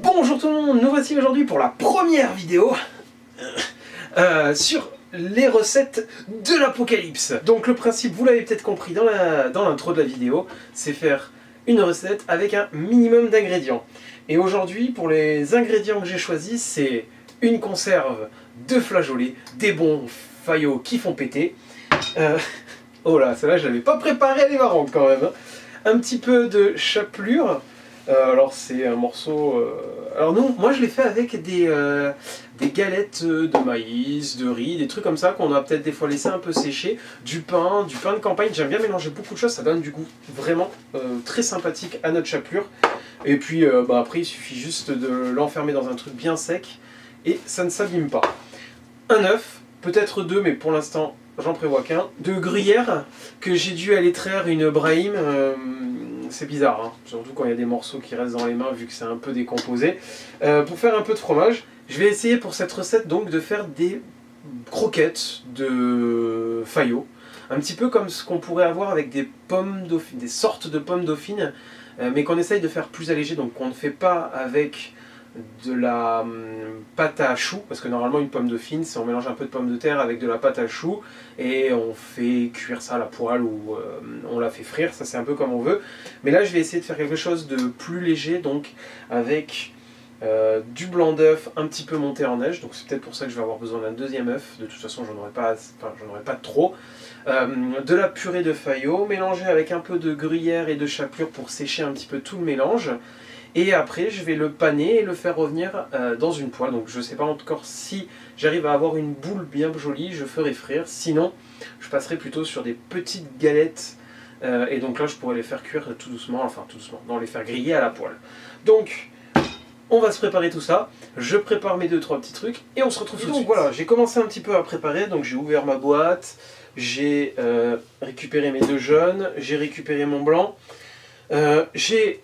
Bonjour tout le monde, nous voici aujourd'hui pour la première vidéo sur les recettes de l'apocalypse. Donc le principe, vous l'avez peut-être compris dans l'intro de la vidéo, c'est faire une recette avec un minimum d'ingrédients. Et aujourd'hui, pour les ingrédients que j'ai choisis, c'est une conserve de flageolets, des bons faillots qui font péter. Oh là, celle-là je l'avais pas préparée, elle est marrante quand même. Un petit peu de chapelure. Alors c'est un morceau... Alors non, moi je l'ai fait avec des galettes de maïs, de riz, des trucs comme ça qu'on a peut-être des fois laissé un peu sécher, du pain de campagne. J'aime bien mélanger beaucoup de choses, ça donne du goût vraiment très sympathique à notre chapelure. Et puis après il suffit juste de l'enfermer dans un truc bien sec et ça ne s'abîme pas. Un œuf, peut-être deux, mais pour l'instant j'en prévois qu'un. De gruyère que j'ai dû aller traire une Brahim. C'est bizarre, hein, surtout quand il y a des morceaux qui restent dans les mains vu que c'est un peu décomposé. Pour faire un peu de fromage, je vais essayer pour cette recette donc de faire des croquettes de faillots. Un petit peu comme ce qu'on pourrait avoir avec des pommes dauphines, des sortes de pommes dauphines, mais qu'on essaye de faire plus allégé, donc qu'on ne fait pas avec de la pâte à choux, parce que normalement une pomme dauphine, c'est on mélange un peu de pommes de terre avec de la pâte à choux et on fait cuire ça à la poêle ou on la fait frire, ça c'est un peu comme on veut. Mais là je vais essayer de faire quelque chose de plus léger, donc avec du blanc d'œuf un petit peu monté en neige, donc c'est peut-être pour ça que je vais avoir besoin d'un deuxième œuf, de toute façon j'en aurai pas trop. De la purée de faillots, mélangée avec un peu de gruyère et de chapelure pour sécher un petit peu tout le mélange. Et après, je vais le paner et le faire revenir dans une poêle. Donc je ne sais pas encore si j'arrive à avoir une boule bien jolie, je ferai frire. Sinon, je passerai plutôt sur des petites galettes. Et donc là, je pourrais les faire cuire tout doucement, non, les faire griller à la poêle. Donc, on va se préparer tout ça. Je prépare mes 2-3 petits trucs et on se retrouve tout de suite. Donc voilà, j'ai commencé un petit peu à préparer. Donc j'ai ouvert ma boîte, j'ai récupéré mes deux jaunes, j'ai récupéré mon blanc. J'ai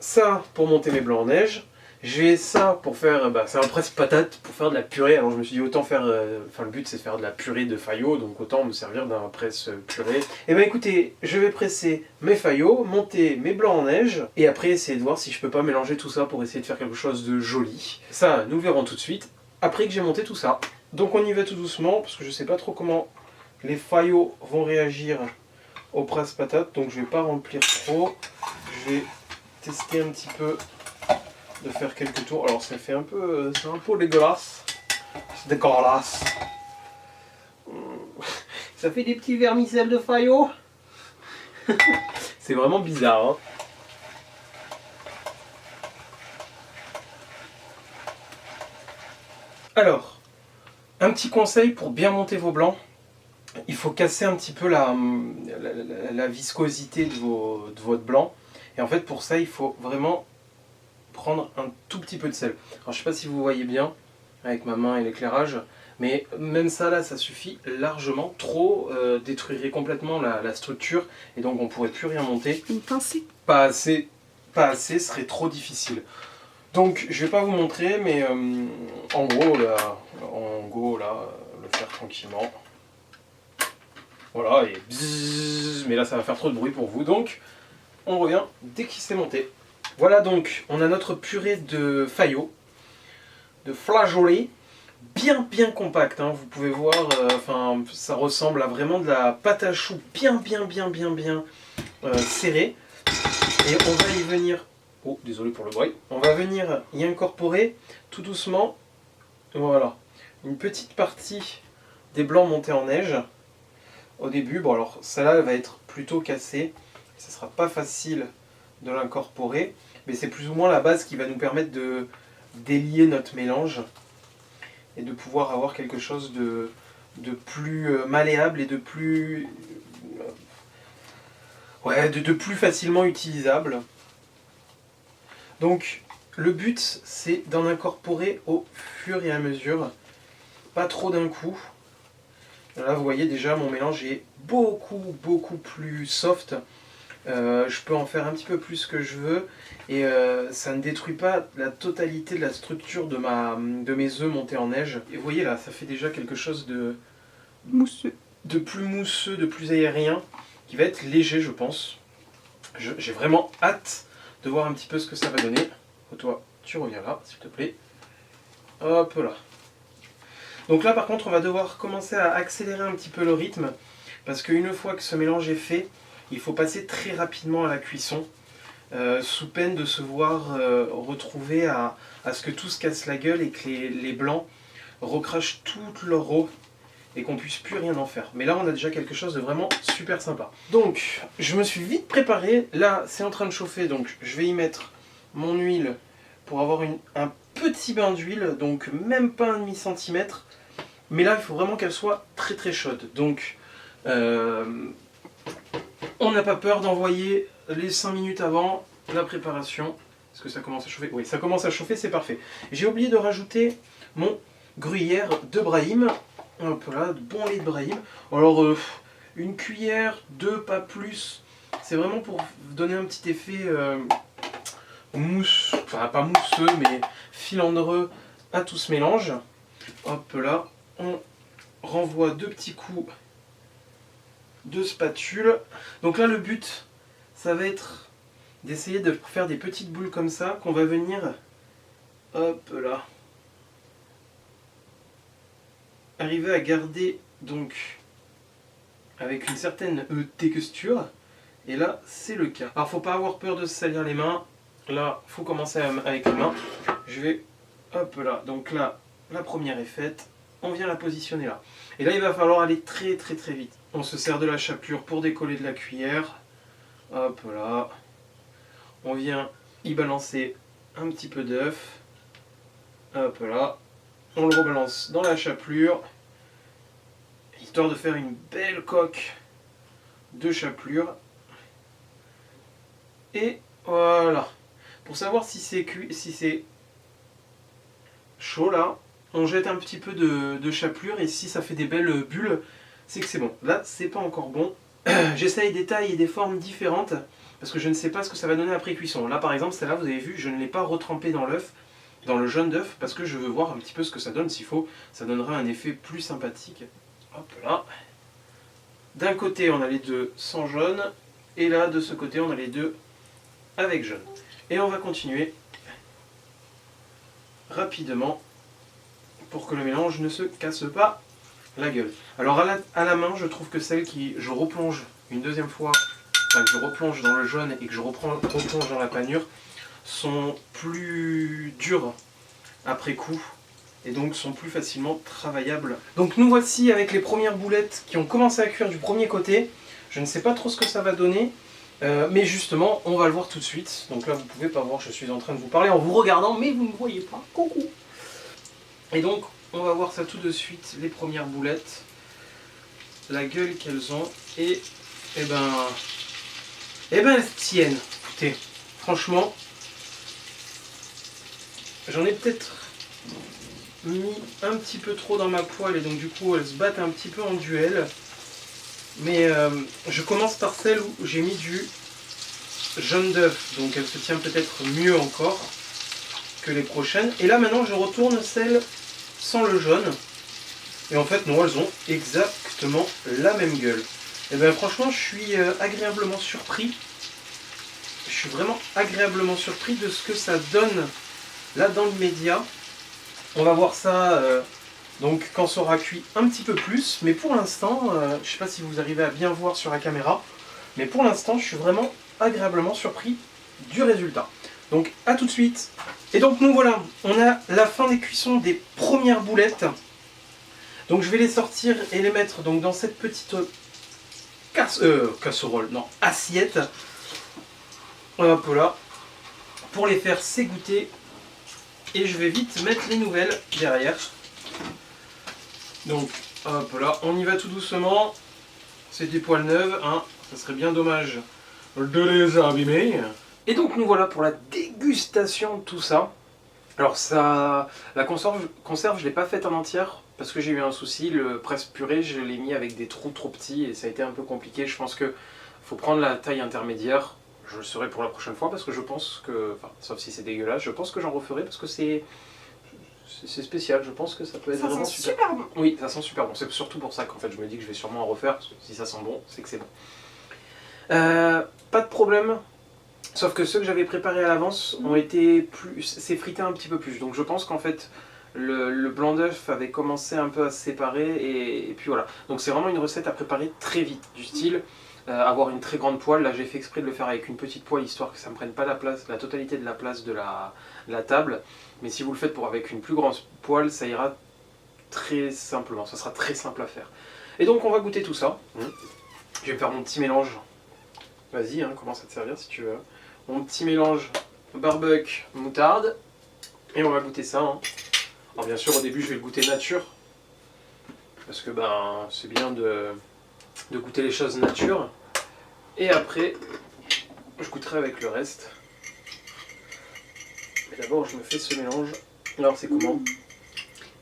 ça pour monter mes blancs en neige, j'ai ça pour faire, c'est un presse-patate pour faire de la purée. Alors je me suis dit autant faire, le but c'est de faire de la purée de faillots, donc autant me servir d'un presse-purée. Et ben écoutez, je vais presser mes faillots, monter mes blancs en neige, et après essayer de voir si je peux pas mélanger tout ça pour essayer de faire quelque chose de joli. Ça, nous le verrons tout de suite, après que j'ai monté tout ça. Donc on y va tout doucement, parce que je sais pas trop comment les faillots vont réagir au presse-patate, donc je vais pas remplir trop. Je vais tester un petit peu de faire quelques tours. Alors ça fait un peu, c'est un peu dégueulasse. C'est dégueulasse. Ça fait des petits vermicelles de faillots. C'est vraiment bizarre, hein. Alors, un petit conseil pour bien monter vos blancs. Il faut casser un petit peu la viscosité de votre blanc. Et en fait, pour ça, il faut vraiment prendre un tout petit peu de sel. Alors, je ne sais pas si vous voyez bien avec ma main et l'éclairage, mais même ça, là, ça suffit largement. Trop détruirait complètement la structure, et donc on ne pourrait plus rien monter. Une pincée. Pas assez, serait trop difficile. Donc, je ne vais pas vous montrer, mais en gros, là, le faire tranquillement. Voilà, et bzzz, mais là ça va faire trop de bruit pour vous, donc on revient dès qu'il s'est monté. Voilà, donc on a notre purée de faillots, de flageolets, bien compacte, hein. Vous pouvez voir, ça ressemble à vraiment de la pâte à choux bien serrée. Et on va y venir, oh désolé pour le bruit, on va venir y incorporer tout doucement, voilà, une petite partie des blancs montés en neige. Au début, bon alors celle-là elle va être plutôt cassée, ce ne sera pas facile de l'incorporer, mais c'est plus ou moins la base qui va nous permettre de délier notre mélange et de pouvoir avoir quelque chose de plus malléable et de plus, de plus facilement utilisable. Donc le but c'est d'en incorporer au fur et à mesure, pas trop d'un coup. Là vous voyez déjà mon mélange est beaucoup plus soft. Je peux en faire un petit peu plus que je veux et ça ne détruit pas la totalité de la structure de mes œufs montés en neige. Et vous voyez là, ça fait déjà quelque chose de mousseux, de plus mousseux, de plus aérien, qui va être léger je pense. J'ai vraiment hâte de voir un petit peu ce que ça va donner. Toi, tu reviens là, s'il te plaît. Hop là. Donc là par contre on va devoir commencer à accélérer un petit peu le rythme, parce qu'une fois que ce mélange est fait, il faut passer très rapidement à la cuisson, sous peine de se voir retrouver à ce que tout se casse la gueule et que les blancs recrachent toute leur eau et qu'on puisse plus rien en faire. Mais là on a déjà quelque chose de vraiment super sympa. Donc je me suis vite préparé, là c'est en train de chauffer, donc je vais y mettre mon huile pour avoir un petit bain d'huile, donc même pas un demi-centimètre. Mais là il faut vraiment qu'elle soit très chaude. Donc on n'a pas peur d'envoyer les 5 minutes avant la préparation. Est-ce que ça commence à chauffer? Oui, ça commence à chauffer, c'est parfait. J'ai oublié de rajouter mon gruyère de Brahim. Hop là, bon lait de Brahim. Alors, une cuillère, 2, pas plus. C'est vraiment pour donner un petit effet mousse, enfin pas mousseux, mais filandreux à tout ce mélange. Hop là, on renvoie 2 petits coups de spatule. Donc là, le but, ça va être d'essayer de faire des petites boules comme ça, qu'on va venir, hop là, arriver à garder donc avec une certaine texture. Et là, c'est le cas. Alors, faut pas avoir peur de se salir les mains. Là, faut commencer avec les mains. Je vais, hop là, donc là, la première est faite. On vient la positionner là. Et là, il va falloir aller très vite. On se sert de la chapelure pour décoller de la cuillère. Hop là. On vient y balancer un petit peu d'œuf. Hop là. On le rebalance dans la chapelure, histoire de faire une belle coque de chapelure. Et voilà. Pour savoir si c'est cuit, si c'est chaud là, on jette un petit peu de chapelure et si ça fait des belles bulles, c'est que c'est bon. Là, c'est pas encore bon. J'essaye des tailles et des formes différentes parce que je ne sais pas ce que ça va donner après cuisson. Là, par exemple, celle-là, vous avez vu, je ne l'ai pas retrempée dans l'œuf, dans le jaune d'œuf, parce que je veux voir un petit peu ce que ça donne. S'il faut, ça donnera un effet plus sympathique. Hop là. D'un côté, on a les deux sans jaune, et là, de ce côté, on a les deux avec jaune. Et on va continuer rapidement pour que le mélange ne se casse pas la gueule. Alors à la main, je trouve que celle qui je replonge une deuxième fois, enfin que je replonge dans le jaune et que je replonge dans la panure, sont plus dures après coup et donc sont plus facilement travaillables. Donc nous voici avec les premières boulettes qui ont commencé à cuire du premier côté. Je ne sais pas trop ce que ça va donner, mais justement on va le voir tout de suite. Donc là vous pouvez pas voir, je suis en train de vous parler en vous regardant, mais vous ne me voyez pas. Coucou. Et donc on va voir ça tout de suite, les premières boulettes, la gueule qu'elles ont, et elles tiennent. Écoutez, franchement, j'en ai peut-être mis un petit peu trop dans ma poêle et donc du coup elles se battent un petit peu en duel. Mais je commence par celle où j'ai mis du jaune d'œuf, donc elle se tient peut-être mieux encore que les prochaines. Et là maintenant je retourne celle sans le jaune. Et en fait non, elles ont exactement la même gueule. Et bien franchement je suis agréablement surpris. Je suis vraiment agréablement surpris de ce que ça donne là dans l'immédiat. On va voir ça donc quand ça aura cuit un petit peu plus. Mais pour l'instant, je ne sais pas si vous arrivez à bien voir sur la caméra, mais pour l'instant je suis vraiment agréablement surpris du résultat. Donc à tout de suite. Et donc nous voilà, on a la fin des cuissons des premières boulettes. Donc je vais les sortir et les mettre donc dans cette petite casserole, non, assiette. Hop là, pour les faire s'égoutter Et je vais vite mettre les nouvelles derrière. Donc, hop là, on y va tout doucement. C'est des poêles neuves, hein. Ça serait bien dommage de les abîmer. Et donc nous voilà pour la dégustation de tout ça. Alors ça, la conserve je l'ai pas faite en entière parce que j'ai eu un souci. Le presse purée, je l'ai mis avec des trous trop petits et ça a été un peu compliqué. Je pense que faut prendre la taille intermédiaire. Je le saurai pour la prochaine fois parce que je pense que, enfin, sauf si c'est dégueulasse, je pense que j'en referai parce que c'est spécial. Je pense que ça peut être vraiment super. Super bon. Oui, ça sent super bon. C'est surtout pour ça qu'en fait je me dis que je vais sûrement en refaire parce que si ça sent bon, c'est que c'est bon. Pas de problème. Sauf que ceux que j'avais préparés à l'avance ont été plus... c'est frité un petit peu plus. Donc je pense qu'en fait, le blanc d'œuf avait commencé un peu à se séparer et puis voilà. Donc c'est vraiment une recette à préparer très vite. Du style, avoir une très grande poêle. Là j'ai fait exprès de le faire avec une petite poêle, histoire que ça ne me prenne pas la totalité de la place de la table. Mais si vous le faites avec une plus grande poêle, ça ira très simplement. Ça sera très simple à faire. Et donc on va goûter tout ça. Je vais me faire mon petit mélange. Vas-y, hein, commence à te servir si tu veux. Mon petit mélange barbecue moutarde. Et on va goûter ça. Hein. Alors bien sûr au début je vais le goûter nature. Parce que ben c'est bien de goûter les choses nature. Et après je goûterai avec le reste. Mais d'abord je me fais ce mélange. Alors c'est comment?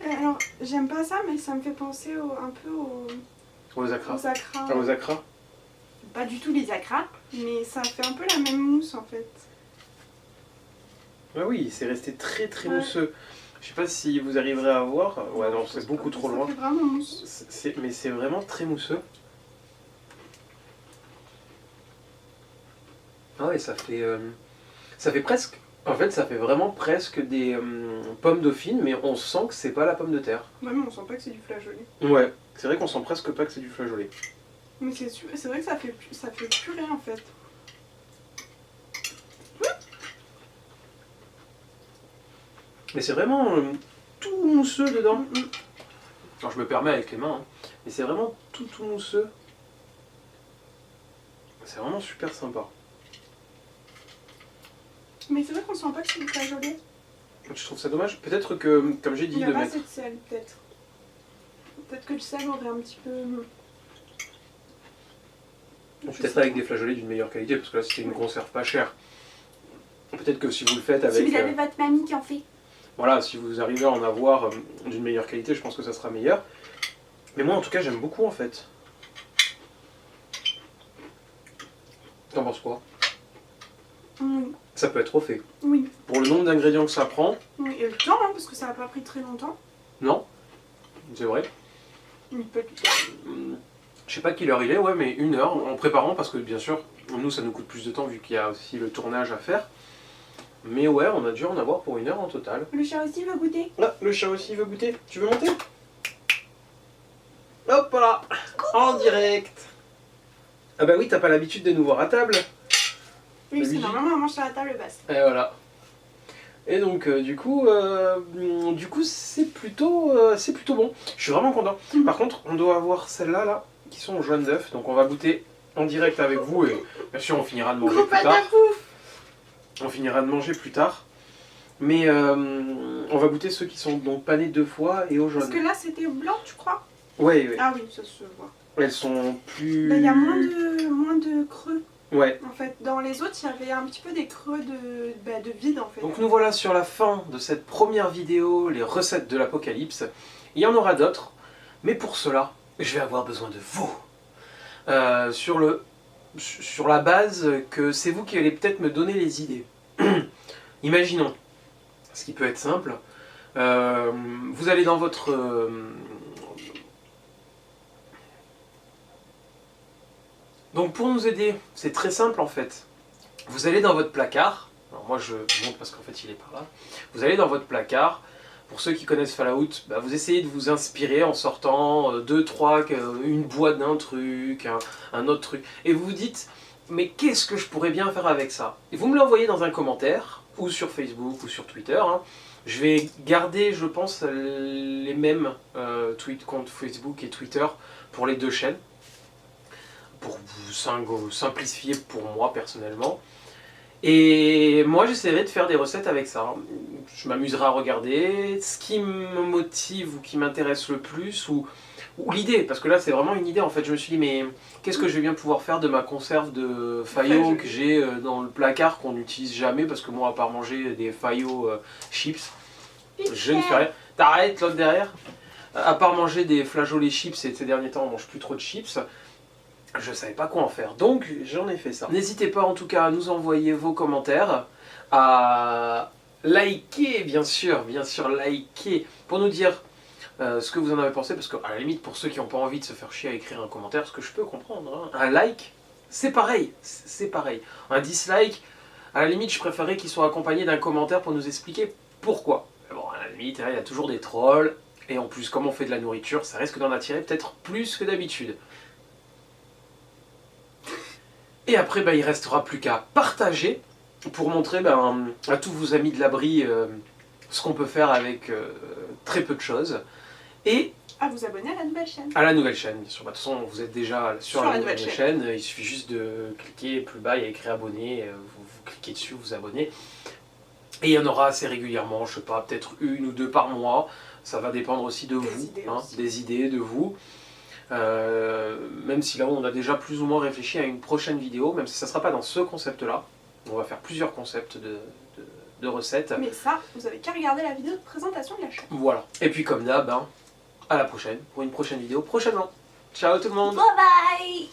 Alors j'aime pas ça mais ça me fait penser un peu aux acras. Aux acras. Ah, aux acras. Pas du tout les acras, mais ça fait un peu la même mousse en fait. Ah oui, c'est resté très très mousseux. Je sais pas si vous arriverez à voir. Ouais, non, c'est beaucoup trop loin. Ça fait vraiment mousse. Mais c'est vraiment très mousseux. Ah ouais, ça fait presque... En fait, ça fait vraiment presque des pommes dauphines, mais on sent que c'est pas la pomme de terre. Ouais, mais on sent pas que c'est du flageolet. Ouais, c'est vrai qu'on sent presque pas que c'est du flageolet. Mais c'est vrai que ça fait purée en fait. Mais c'est vraiment tout mousseux dedans. Alors je me permets avec les mains, hein, mais c'est vraiment tout mousseux. C'est vraiment super sympa. Mais c'est vrai qu'on sent pas que c'est du flageolet. Je trouve ça dommage. Peut-être que, comme j'ai dit, Il n'y a de pas mettre... assez de sel peut-être. Peut-être que le sel aurait un petit peu... Peut-être avec des flageolets d'une meilleure qualité, parce que là c'était une conserve pas chère. Peut-être que si vous le faites avec... Si vous avez votre mamie qui en fait. Voilà, si vous arrivez à en avoir d'une meilleure qualité, je pense que ça sera meilleur. Mais moi en tout cas j'aime beaucoup en fait. T'en penses quoi? Oui. Ça peut être refait. Oui. Pour le nombre d'ingrédients que ça prend... Oui, et le temps, hein, parce que ça n'a pas pris très longtemps. Non, c'est vrai. Une petite heure. Je sais pas quelle heure il est, ouais, mais 1 heure en préparant, parce que bien sûr, nous ça nous coûte plus de temps vu qu'il y a aussi le tournage à faire. Mais ouais, on a dû en avoir pour 1 heure en total. Le chat aussi veut goûter. Ah, le chat aussi veut goûter. Tu veux monter? Hop là, en direct. Ah bah oui, t'as pas l'habitude de nous voir à table. Oui, parce que normalement on mange sur la table basse. Et voilà. Et donc du coup c'est plutôt bon. Je suis vraiment content. Par contre, on doit avoir celles-là là, qui sont au jaune d'œuf. Donc on va goûter en direct avec vous et bien sûr on finira de manger plus tard. On finira de manger plus tard. Mais on va goûter ceux qui sont donc panés 2 fois et au jaune. Parce que là c'était blanc, tu crois? Ouais, ouais. Ah oui, ça se voit. Elles sont plus... Bah, il y a moins de creux. Ouais. En fait, dans les autres, il y avait un petit peu des creux de vide en fait. Donc nous voilà sur la fin de cette première vidéo, les recettes de l'apocalypse. Il y en aura d'autres, mais pour cela, je vais avoir besoin de vous. Sur la base que c'est vous qui allez peut-être me donner les idées. Imaginons, ce qui peut être simple, vous allez dans votre... Donc pour nous aider, c'est très simple en fait. Vous allez dans votre placard, alors moi je montre parce qu'en fait il est par là. Vous allez dans votre placard, pour ceux qui connaissent Fallout, bah vous essayez de vous inspirer en sortant 2, 3, une boîte d'un truc, un autre truc. Et vous vous dites, mais qu'est-ce que je pourrais bien faire avec ça? Et vous me l'envoyez dans un commentaire, ou sur Facebook, ou sur Twitter. Hein. Je vais garder, je pense, les mêmes comptes Facebook et Twitter pour les 2 chaînes. Pour vous simplifier pour moi personnellement. Et moi j'essaierai de faire des recettes avec ça. Je m'amuserai à regarder ce qui me motive ou qui m'intéresse le plus ou l'idée, parce que là c'est vraiment une idée en fait. Je me suis dit mais qu'est-ce que je vais bien pouvoir faire de ma conserve de faillots que j'ai dans le placard qu'on n'utilise jamais parce que moi à part manger des faillots chips, je ne fais rien. T'arrêtes l'autre derrière. À part manger des flageolets chips et ces derniers temps on mange plus trop de chips. Je savais pas quoi en faire, donc j'en ai fait ça. N'hésitez pas en tout cas à nous envoyer vos commentaires, à liker bien sûr liker pour nous dire ce que vous en avez pensé, parce qu'à la limite pour ceux qui n'ont pas envie de se faire chier à écrire un commentaire, ce que je peux comprendre, hein, un like c'est pareil, un dislike, à la limite je préférerais qu'il soit accompagné d'un commentaire pour nous expliquer pourquoi. Mais bon, à la limite il y a toujours des trolls, et en plus comme on fait de la nourriture, ça risque d'en attirer peut-être plus que d'habitude. Et après, il ne restera plus qu'à partager pour montrer à tous vos amis de l'abri ce qu'on peut faire avec très peu de choses. Et à vous abonner à la nouvelle chaîne. À la nouvelle chaîne, bien sûr. De toute façon, vous êtes déjà sur la nouvelle chaîne. Il suffit juste de cliquer plus bas, il y a écrit abonner, vous cliquez dessus, vous abonnez. Et il y en aura assez régulièrement, je sais pas, peut-être 1 ou 2 par mois. Ça va dépendre aussi de vous, des idées de vous. Même si là on a déjà plus ou moins réfléchi à une prochaine vidéo, même si ça ne sera pas dans ce concept là, on va faire plusieurs concepts de recettes. Mais ça, vous avez qu'à regarder la vidéo de présentation de la chaîne. Voilà, et puis comme d'hab, à la prochaine, pour une prochaine vidéo prochainement. Ciao tout le monde. Bye bye.